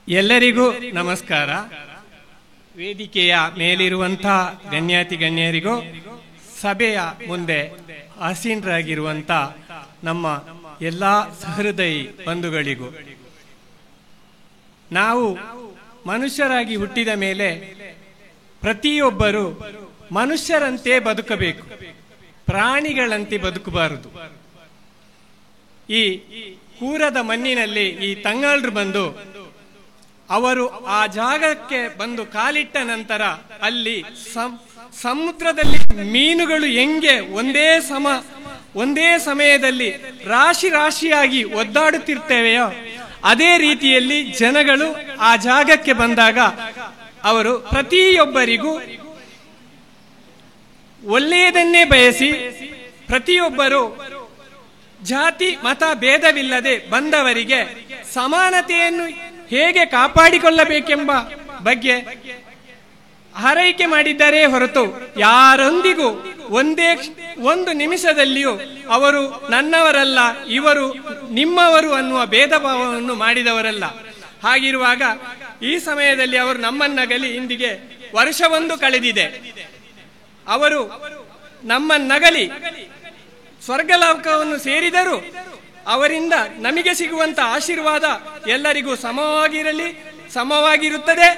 ಎಲ್ಲರಿಗೂ ನಮಸ್ಕಾರ. ವೇದಿಕೆಯ ಮೇಲಿರುವಂತಹ ಗಣ್ಯಾತಿ ಗಣ್ಯರಿಗೂ, ಸಭೆಯ ಮುಂದೆ ಆಸೀನರಾಗಿರುವಂಥ ನಮ್ಮ ಎಲ್ಲ ಸಹೃದಯಿ ಬಂಧುಗಳಿಗೂ, ನಾವು ಮನುಷ್ಯರಾಗಿ ಹುಟ್ಟಿದ ಮೇಲೆ ಪ್ರತಿಯೊಬ್ಬರು ಮನುಷ್ಯರಂತೆ ಬದುಕಬೇಕು, ಪ್ರಾಣಿಗಳಂತೆ ಬದುಕಬಾರದು. ಈ ಕೂರದ ಮಣ್ಣಿನಲ್ಲಿ ಈ ತಂಗಾಳರು ಬಂದು ಅವರು ಆ ಜಾಗಕ್ಕೆ ಬಂದು ಕಾಲಿಟ್ಟ ನಂತರ ಅಲ್ಲಿ ಸಮುದ್ರದಲ್ಲಿ ಮೀನುಗಳು ಹೆಂಗೆ ಒಂದೇ ಸಮಯದಲ್ಲಿ ರಾಶಿ ರಾಶಿಯಾಗಿ ಒದ್ದಾಡುತ್ತಿರ್ತೇವೆಯೋ ಅದೇ ರೀತಿಯಲ್ಲಿ ಜನಗಳು ಆ ಜಾಗಕ್ಕೆ ಬಂದಾಗ ಅವರು ಪ್ರತಿಯೊಬ್ಬರಿಗೂ ಒಳ್ಳೆಯದನ್ನೇ ಬಯಸಿ, ಪ್ರತಿಯೊಬ್ಬರು ಜಾತಿ ಮತ ಭೇದವಿಲ್ಲದೆ ಬಂದವರಿಗೆ ಸಮಾನತೆಯನ್ನು ಹೇಗೆ ಕಾಪಾಡಿಕೊಳ್ಳಬೇಕೆಂಬ ಬಗ್ಗೆ ಹಾರೈಕೆ ಮಾಡಿದ್ದಾರೆ ಹೊರತು ಯಾರೊಂದಿಗೂ ಒಂದು ನಿಮಿಷದಲ್ಲಿಯೂ ಅವರು ನನ್ನವರಲ್ಲ, ಇವರು ನಿಮ್ಮವರು ಅನ್ನುವ ಭೇದ ಭಾವವನ್ನು ಮಾಡಿದವರಲ್ಲ. ಹಾಗಿರುವಾಗ ಈ ಸಮಯದಲ್ಲಿ ಅವರು ನಮ್ಮನ್ನಗಲಿ ಇಂದಿಗೆ ವರ್ಷವೊಂದು ಕಳೆದಿದೆ. ಅವರು ನಮ್ಮನ್ನಗಲಿ ಸ್ವರ್ಗಲೋಕವನ್ನು ಸೇರಿದರು. ಅವರಿಂದ ನಮಗೆ ಸಿಗುವಂತ ಆಶೀರ್ವಾದ ಎಲ್ಲರಿಗೂ ಸಮವಾಗಿರುತ್ತದೆ.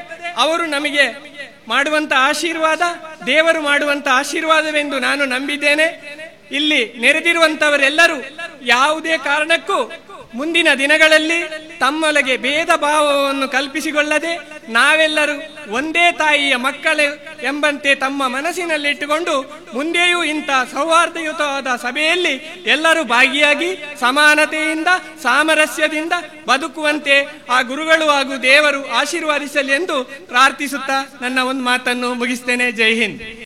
ಅವರು ನಮಗೆ ಮಾಡುವಂತ ಆಶೀರ್ವಾದ ದೇವರು ಮಾಡುವಂತ ಆಶೀರ್ವಾದವೆಂದು ನಾನು ನಂಬಿದ್ದೇನೆ. ಇಲ್ಲಿ ನೆರೆದಿರುವಂತವರೆಲ್ಲರೂ ಯಾವುದೇ ಕಾರಣಕ್ಕೂ ಮುಂದಿನ ದಿನಗಳಲ್ಲಿ ತಮ್ಮೊಳಗೆ ಭೇದ ಭಾವವನ್ನು ಕಲ್ಪಿಸಿಕೊಳ್ಳದೆ ನಾವೆಲ್ಲರೂ ಒಂದೇ ತಾಯಿಯ ಮಕ್ಕಳು ಎಂಬಂತೆ ತಮ್ಮ ಮನಸ್ಸಿನಲ್ಲಿಟ್ಟುಕೊಂಡು ಮುಂದೆಯೂ ಇಂಥ ಸೌಹಾರ್ದಯುತವಾದ ಸಭೆಯಲ್ಲಿ ಎಲ್ಲರೂ ಭಾಗಿಯಾಗಿ ಸಮಾನತೆಯಿಂದ ಸಾಮರಸ್ಯದಿಂದ ಬದುಕುವಂತೆ ಆ ಗುರುಗಳು ಹಾಗೂ ದೇವರು ಆಶೀರ್ವದಿಸಲಿ ಎಂದು ಪ್ರಾರ್ಥಿಸುತ್ತಾ ನನ್ನ ಒಂದು ಮಾತನ್ನು ಮುಗಿಸ್ತೇನೆ. ಜೈ ಹಿಂದ್.